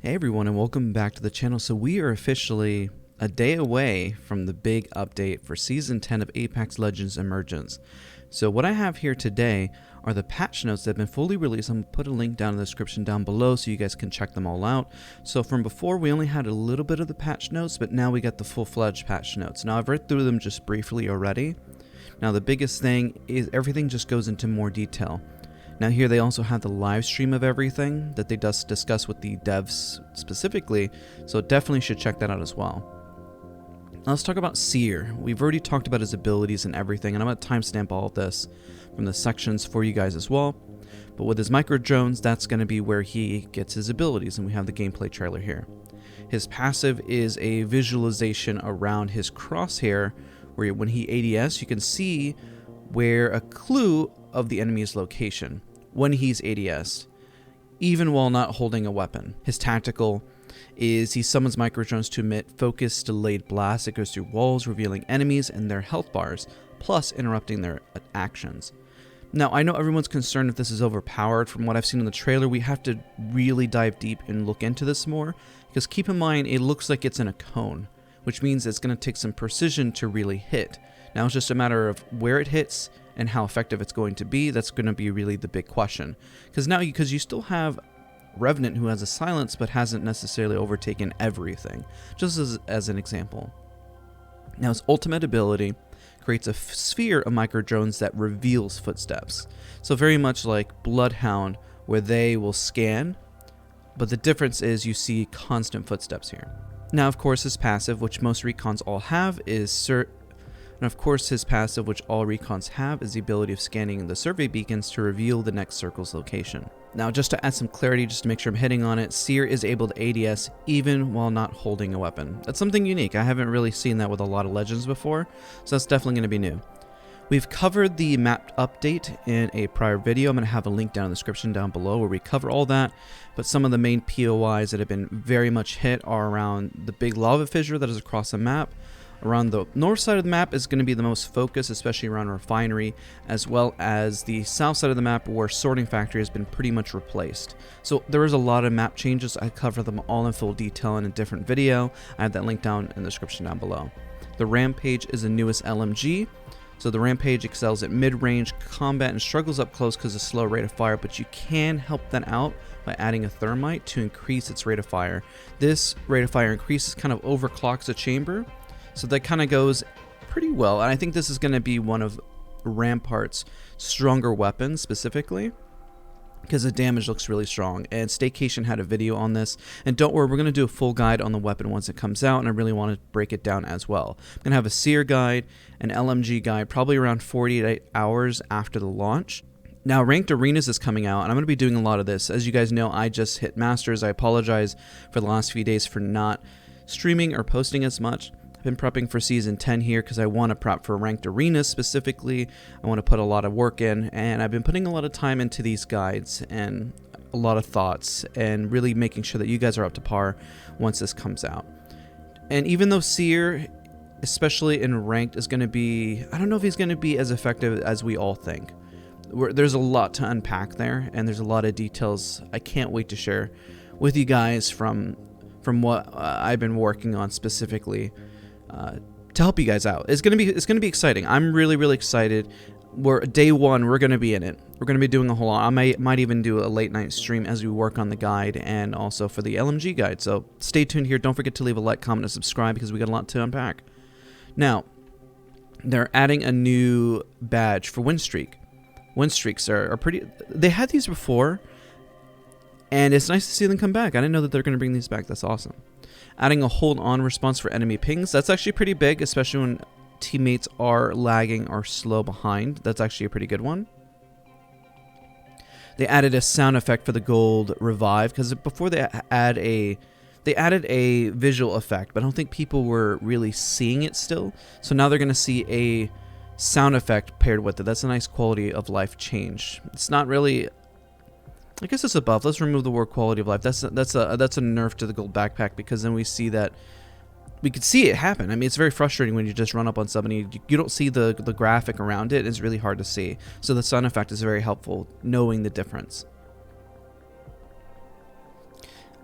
Hey everyone, and welcome back to the channel. So we are officially a day away from the big update for Season 10 of Apex Legends Emergence. So what I have here today are the patch notes that have been fully released. I'm going to put a link down in the description down below so you guys can check them all out. So from before, we only had a little bit of the patch notes, but now we got the full-fledged patch notes. Now I've read through them just briefly already. Now the biggest thing is everything just goes into more detail. Now here they also have the live stream of everything that they discuss with the devs specifically, so definitely should check that out as well. Now let's talk about Seer. We've already talked about his abilities and everything, and I'm going to timestamp all of this from the sections for you guys as well. But with his micro drones, that's going to be where he gets his abilities, and we have the gameplay trailer here. His passive is a visualization around his crosshair, where when he ADS, you can see where a clue of the enemy's location when he's ADS, even while not holding a weapon. His tactical is he summons micro drones to emit focused delayed blasts that goes through walls, revealing enemies and their health bars, plus interrupting their actions. Now, I know everyone's concerned if this is overpowered. From what I've seen in the trailer, we have to really dive deep and look into this more, because keep in mind, it looks like it's in a cone, which means it's going to take some precision to really hit. Now it's just a matter of where it hits and how effective it's going to be. That's going to be really the big question. Because you still have Revenant, who has a silence but hasn't necessarily overtaken everything, just as an example. Now his ultimate ability creates a sphere of micro drones that reveals footsteps. So very much like Bloodhound, where they will scan, but the difference is you see constant footsteps here. Now of course his passive, which most recons all have, is the ability of scanning the survey beacons to reveal the next circle's location. Now, just to add some clarity, just to make sure I'm hitting on it, Seer is able to ADS even while not holding a weapon. That's something unique. I haven't really seen that with a lot of Legends before, so that's definitely going to be new. We've covered the map update in a prior video. I'm going to have a link down in the description down below where we cover all that, but some of the main POIs that have been very much hit are around the big lava fissure that is across the map. Around the north side of the map is going to be the most focus, especially around Refinery, as well as the south side of the map where Sorting Factory has been pretty much replaced. So there is a lot of map changes. I cover them all in full detail in a different video. I have that link down in the description down below. The Rampage is the newest LMG. So the Rampage excels at mid-range combat and struggles up close because of slow rate of fire, but you can help that out by adding a thermite to increase its rate of fire. This rate of fire increases kind of overclocks the chamber, so that kind of goes pretty well, and I think this is going to be one of Rampart's stronger weapons specifically, because the damage looks really strong. And Staycation had a video on this, and don't worry, we're going to do a full guide on the weapon once it comes out, and I really want to break it down as well. I'm going to have a Seer guide, an LMG guide, probably around 48 hours after the launch. Now, Ranked Arenas is coming out, and I'm going to be doing a lot of this. As you guys know, I just hit Masters. I apologize for the last few days for not streaming or posting as much. I've been prepping for Season 10 here because I want to prep for Ranked Arenas specifically. I want to put a lot of work in, and I've been putting a lot of time into these guides and a lot of thoughts and really making sure that you guys are up to par once this comes out. And even though Seer, especially in Ranked, is going to be, I don't know if he's going to be as effective as we all think. There's a lot to unpack there, and there's a lot of details I can't wait to share with you guys from what I've been working on specifically. To help you guys out. It's gonna be exciting. I'm really excited. Day one, we're gonna be in it. We're gonna be doing a whole lot. I might even do a late night stream as we work on the guide and also for the LMG guide. So stay tuned here. Don't forget to leave a like, comment, and subscribe because we got a lot to unpack. Now, they're adding a new badge for win streak. Win streaks are pretty. They had these before, and it's nice to see them come back. I didn't know that they're gonna bring these back. That's awesome. Adding a hold-on response for enemy pings. That's actually pretty big, especially when teammates are lagging or slow behind. That's actually a pretty good one. They added a sound effect for the gold revive, because before they added a visual effect, but I don't think people were really seeing it still. So now they're going to see a sound effect paired with it. That's a nice quality of life change. It's not really... I guess it's a buff. Let's remove the word quality of life. That's a nerf to the gold backpack, because then we see that we could see it happen. I mean, it's very frustrating when you just run up on somebody. You don't see the graphic around it. It's really hard to see. So the sound effect is very helpful, knowing the difference.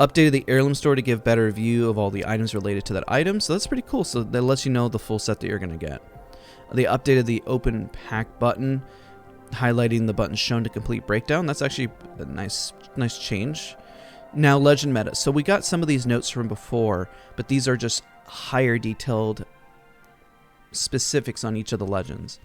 Updated the heirloom store to give better view of all the items related to that item, so that's pretty cool. So that lets you know the full set that you're going to get. They updated the open pack button, highlighting the button shown to complete breakdown. That's actually a nice change. Now, legend meta. So we got some of these notes from before, but these are just higher detailed specifics on each of the legends.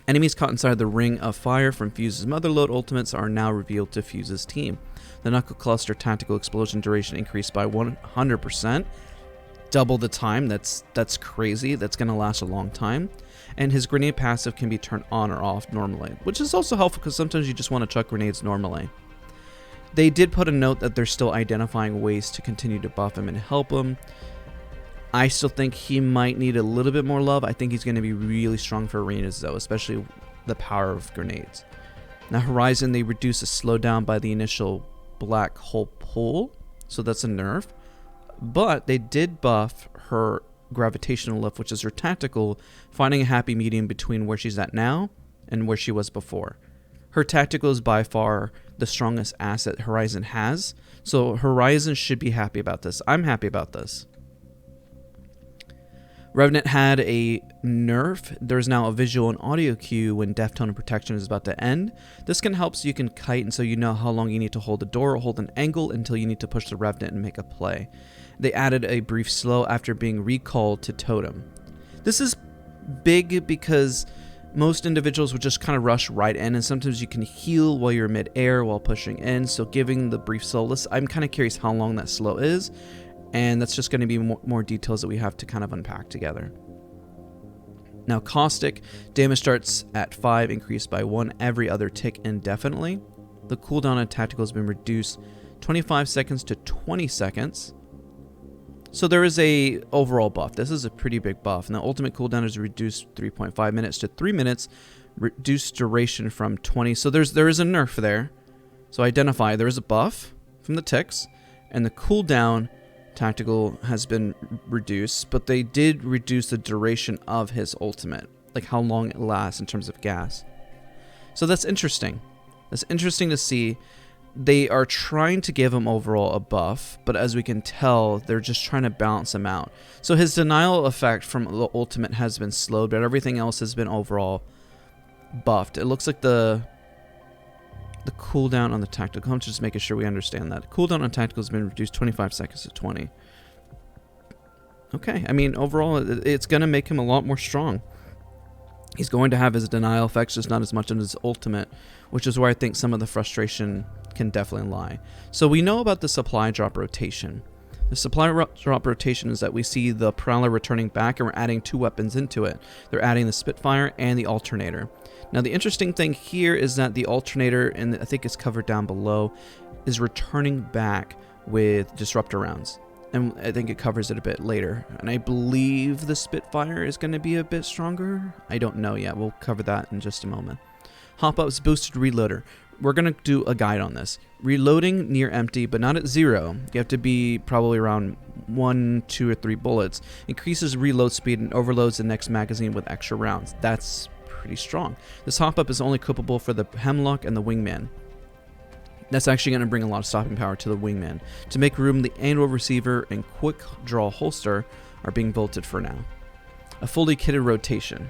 Enemies caught inside the Ring of Fire from Fuse's Motherlode ultimates are now revealed to Fuse's team. The Knuckle Cluster tactical explosion duration increased by 100%. Double the time. That's crazy. That's going to last a long time. And his grenade passive can be turned on or off normally, which is also helpful because sometimes you just want to chuck grenades normally. They did put a note that they're still identifying ways to continue to buff him and help him. I still think he might need a little bit more love. I think he's going to be really strong for arenas though, especially the power of grenades. Now Horizon, they reduce the slowdown by the initial black hole pull, so that's a nerf. But they did buff her gravitational lift, which is her tactical, finding a happy medium between where she's at now and where she was before. Her tactical is by far the strongest asset Horizon has, so Horizon should be happy about this. I'm happy about this. Revenant had a nerf. There's now a visual and audio cue when Death Tone and Protection is about to end. This can help so you can kite and so you know how long you need to hold the door or hold an angle until you need to push the Revenant and make a play. They added a brief slow after being recalled to Totem. This is big because most individuals would just kind of rush right in, and sometimes you can heal while you're mid-air while pushing in, so giving the brief slow list, I'm kind of curious how long that slow is, and that's just going to be more details that we have to kind of unpack together. Now Caustic, damage starts at 5, increased by 1 every other tick indefinitely. The cooldown on tactical has been reduced 25 seconds to 20 seconds. So there is a overall buff. This is a pretty big buff. And the ultimate cooldown is reduced 3.5 minutes to 3 minutes, reduced duration from 20. So there is a nerf there. So identify there is a buff from the ticks, and the cooldown tactical has been reduced, but they did reduce the duration of his ultimate, like how long it lasts in terms of gas. So that's interesting. That's interesting to see. They are trying to give him overall a buff, but as we can tell, they're just trying to balance him out. So his denial effect from the ultimate has been slowed, but everything else has been overall buffed. It looks like the cooldown on the tactical, I'm just making sure we understand that. The cooldown on tactical has been reduced 25 seconds to 20. Okay, I mean, overall, it's going to make him a lot more strong. He's going to have his denial effects, just not as much on his ultimate, which is where I think some of the frustration can definitely lie. So we know about the supply drop rotation. The supply drop rotation is that we see the Prowler returning back and we're adding 2 weapons into it. They're adding the Spitfire and the Alternator. Now the interesting thing here is that the Alternator, and I think it's covered down below, is returning back with Disruptor rounds. And I think it covers it a bit later. And I believe the Spitfire is going to be a bit stronger. I don't know yet. We'll cover that in just a moment. Hop Up's boosted reloader. We're going to do a guide on this. Reloading near empty, but not at 0. You have to be probably around 1, 2, or 3 bullets. Increases reload speed and overloads the next magazine with extra rounds. That's pretty strong. This Hop Up is only equipable for the Hemlock and the Wingman. That's actually going to bring a lot of stopping power to the Wingman. To make room, the Anvil Receiver and Quick Draw Holster are being bolted for now. A fully kitted rotation.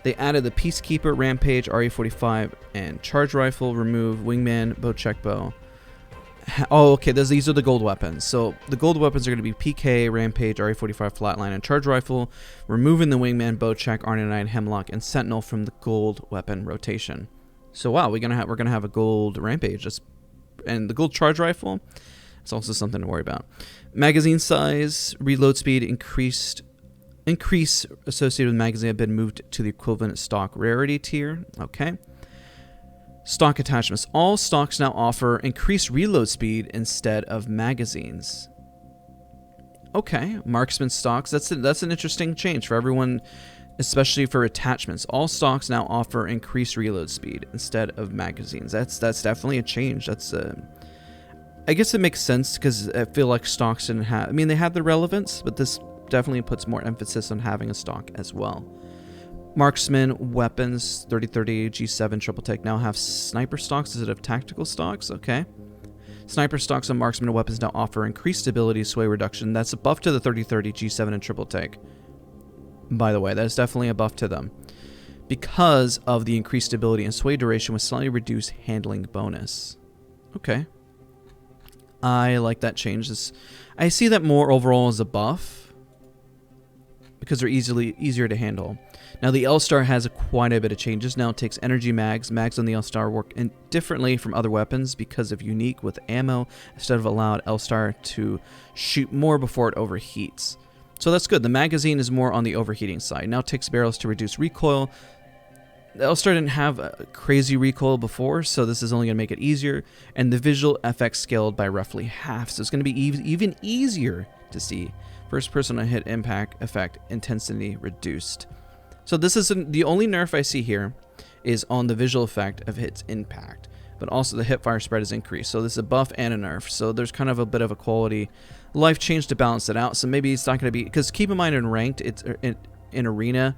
They added the Peacekeeper, Rampage, RE45, and Charge Rifle, Remove, Wingman, Bow Check Bow. Oh, okay, these are the gold weapons. So the gold weapons are going to be PK, Rampage, RE45, Flatline, and Charge Rifle, removing the Wingman, Bow Check, R99, Hemlock, and Sentinel from the gold weapon rotation. So wow, we're gonna have a gold Rampage, and the gold Charge Rifle. It's also something to worry about. Magazine size, reload speed increase associated with magazine have been moved to the equivalent stock rarity tier. Okay. Stock attachments. All stocks now offer increased reload speed instead of magazines. Okay. Marksman stocks. That's an interesting change for everyone, especially for attachments. All stocks now offer increased reload speed instead of magazines. That's definitely a change. I guess it makes sense because I feel like stocks didn't have. I mean, they had the relevance, but this definitely puts more emphasis on having a stock as well. Marksman weapons 3030 G7 triple take now have sniper stocks instead of tactical stocks. Okay. Sniper stocks and marksman weapons now offer increased stability, sway reduction. That's a buff to the 30-30, G7, and triple take. By the way, that is definitely a buff to them, because of the increased stability and sway duration with slightly reduced handling bonus. Okay. I like that change. I see that more overall as a buff, because they're easier to handle. Now the L-Star has quite a bit of changes. Now it takes energy mags. Mags on the L-Star work differently from other weapons because of unique with ammo, instead of allowed L-Star to shoot more before it overheats. So that's good. The magazine is more on the overheating side. Now it takes barrels to reduce recoil. The L-Star didn't have a crazy recoil before, so this is only going to make it easier. And the visual FX scaled by roughly half, so it's going to be even easier to see. First person to hit impact effect intensity reduced. So this is the only nerf I see here is on the visual effect of hits impact, but also the hip fire spread is increased. So this is a buff and a nerf. So there's kind of a bit of a quality life change to balance it out. So maybe it's not going to be, because keep in mind in ranked, it's in arena,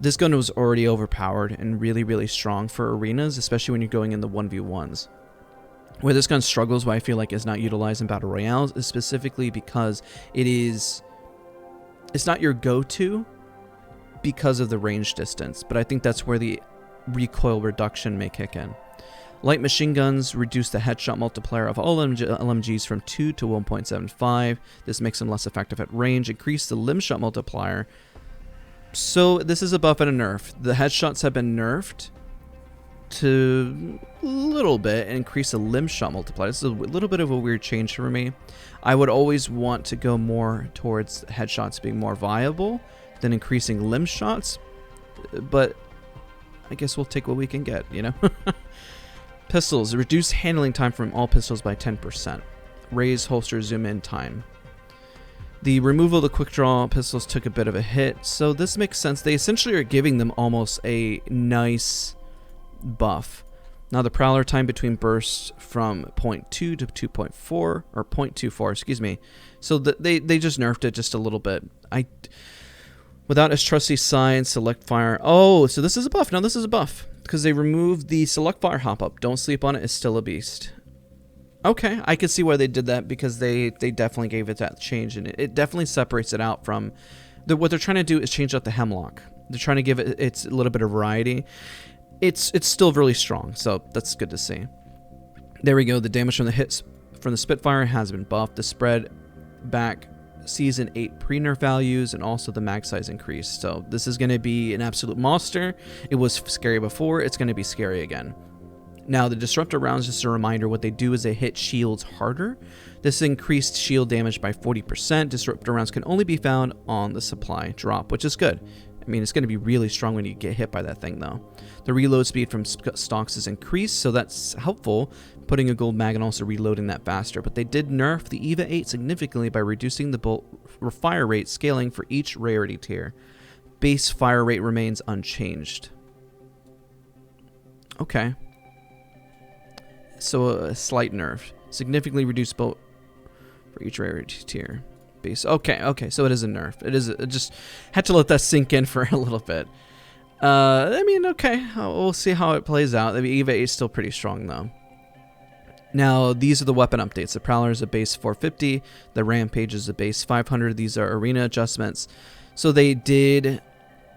this gun was already overpowered and really strong for arenas, especially when you're going in the 1v1s. Where this gun struggles, why I feel like is not utilized in battle royales, is specifically because it's not your go-to because of the range distance, but I think that's where the recoil reduction may kick in. Light machine guns reduce the headshot multiplier of all LMGs from 2 to 1.75. This makes them less effective at range. Increase the limb shot multiplier. So this is a buff and a nerf. The headshots have been nerfed to a little bit and increase the limb shot multiplier. This is a little bit of a weird change for me. I would always want to go more towards headshots being more viable than increasing limb shots, but I guess we'll take what we can get, you know? Pistols. Reduce handling time from all pistols by 10%. Raise holster zoom in time. The removal of the quick draw pistols took a bit of a hit, so this makes sense. They essentially are giving them almost a nice buff. Now the prowler time between bursts from 0.2 to 2.4, or 0.24, excuse me. So they just nerfed it just a little bit. Without its trusty sign, select fire. Oh, so this is a buff. Now this is a buff, because they removed the select fire hop up. Don't sleep on it, it's still a beast. Okay, I could see why they did that, because they definitely gave it that change, and it definitely separates it out from what they're trying to do is change out the hemlock. They're trying to give it a little bit of variety. It's still really strong, so that's good to see. There we go. The damage from the hits from the Spitfire has been buffed. The spread back Season 8 pre-nerf values, and also the mag size increased. So this is going to be an absolute monster. It was scary before. It's going to be scary again. Now the disruptor rounds, just a reminder, what they do is they hit shields harder. This increased shield damage by 40%. Disruptor rounds can only be found on the supply drop, which is good. I mean, it's going to be really strong when you get hit by that thing, though. The reload speed from stocks is increased, so that's helpful, putting a gold mag and also reloading that faster. But they did nerf the EVA 8 significantly by reducing the bolt fire rate scaling for each rarity tier. Base fire rate remains unchanged. Okay. So a slight nerf. Significantly reduced bolt for each rarity tier. Base. Okay, so it is a nerf. It is. It just had to let that sink in for a little bit. I mean, okay, we'll see how it plays out. The EVA is still pretty strong, though. Now, these are the weapon updates. The Prowler is a base 450. The Rampage is a base 500. These are arena adjustments. So they did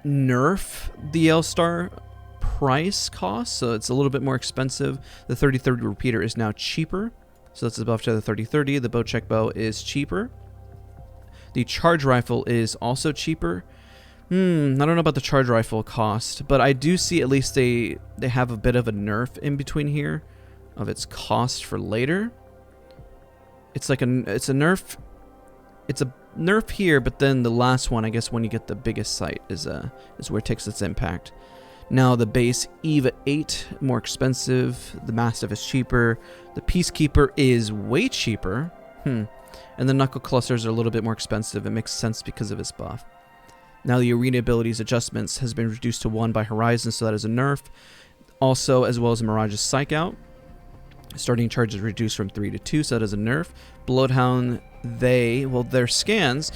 nerf the L-Star price cost, so it's a little bit more expensive. The 30-30 repeater is now cheaper, so that's above to the 30-30. The Bowcheck bow is cheaper. The charge rifle is also cheaper. I don't know about the charge rifle cost, but I do see at least they have a bit of a nerf in between here of its cost for later. It's a nerf. It's a nerf here, but then the last one, I guess, when you get the biggest sight is where it takes its impact. Now the base EVA 8 more expensive. The Mastiff is cheaper. The Peacekeeper is way cheaper. And the knuckle clusters are a little bit more expensive. It makes sense because of its buff. Now the arena abilities adjustments has been reduced to 1 by Horizon, so that is a nerf. Also, as well as Mirage's Psych Out. Starting charge is reduced from 3 to 2, so that is a nerf. Bloodhound, their scans,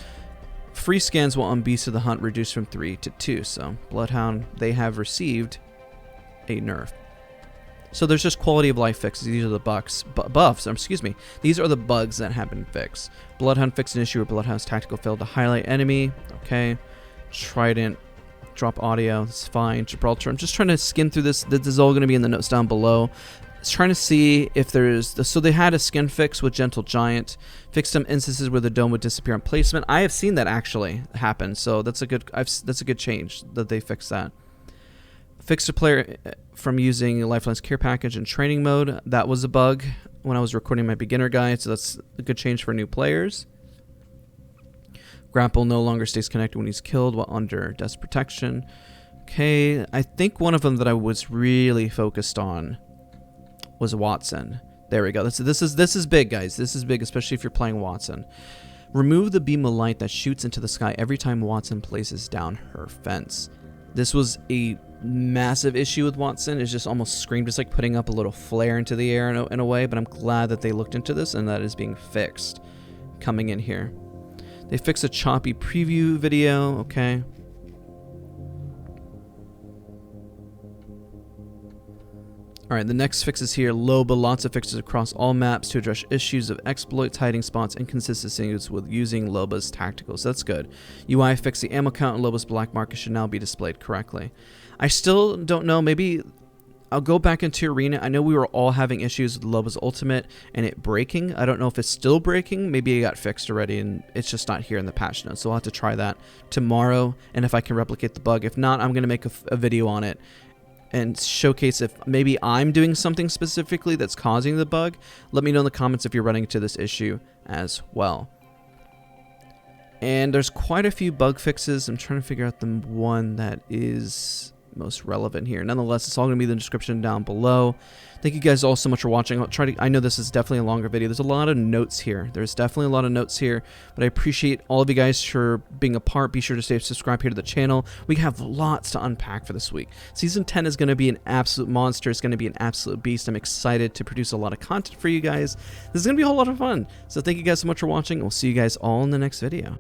free scans while on Beast of the Hunt reduced from 3 to 2. So Bloodhound, they have received a nerf. So there's just quality of life fixes. These are the buffs. Excuse me. These are the bugs that have been fixed. Bloodhound fixed an issue where Bloodhound's tactical failed to highlight enemy. Okay. Trident. Drop audio. It's fine. Gibraltar. I'm just trying to skim through this. This is all going to be in the notes down below. It's trying to see if there's... So they had a skin fix with Gentle Giant. Fixed some instances where the dome would disappear on placement. I have seen that actually happen. So that's a good change that they fixed that. Fixed a player from using Lifeline's care package in training mode. That was a bug when I was recording my beginner guide, so that's a good change for new players. Grapple no longer stays connected when he's killed while under desk protection. Okay, I think one of them that I was really focused on was Watson. There we go. This is big, guys. This is big, especially if you're playing Watson. Remove the beam of light that shoots into the sky every time Watson places down her fence. This was a massive issue with Watson. It's just almost screamed, just like putting up a little flare into the air in a way, but I'm glad that they looked into this and that is being fixed coming in here. They fixed a choppy preview video, okay. Alright, the next fix is here. Loba, lots of fixes across all maps to address issues of exploits, hiding spots, inconsistencies with using Loba's tacticals. That's good. UI fix the ammo count and Loba's black market should now be displayed correctly. I still don't know, maybe I'll go back into Arena. I know we were all having issues with Loba's ultimate and it breaking. I don't know if it's still breaking. Maybe it got fixed already and it's just not here in the patch notes. So I'll have to try that tomorrow and if I can replicate the bug. If not, I'm going to make a video on it and showcase if maybe I'm doing something specifically that's causing the bug. Let me know in the comments if you're running into this issue as well. And there's quite a few bug fixes. I'm trying to figure out the one that is most relevant here. Nonetheless, it's all going to be in the description down below. Thank you guys all so much for watching. I know this is definitely a longer video. There's a lot of notes here. There's definitely a lot of notes here, but I appreciate all of you guys for being a part. Be sure to stay subscribed here to the channel. We have lots to unpack for this week. Season 10 is going to be an absolute monster. It's going to be an absolute beast. I'm excited to produce a lot of content for you guys. This is going to be a whole lot of fun. So thank you guys so much for watching. We'll see you guys all in the next video.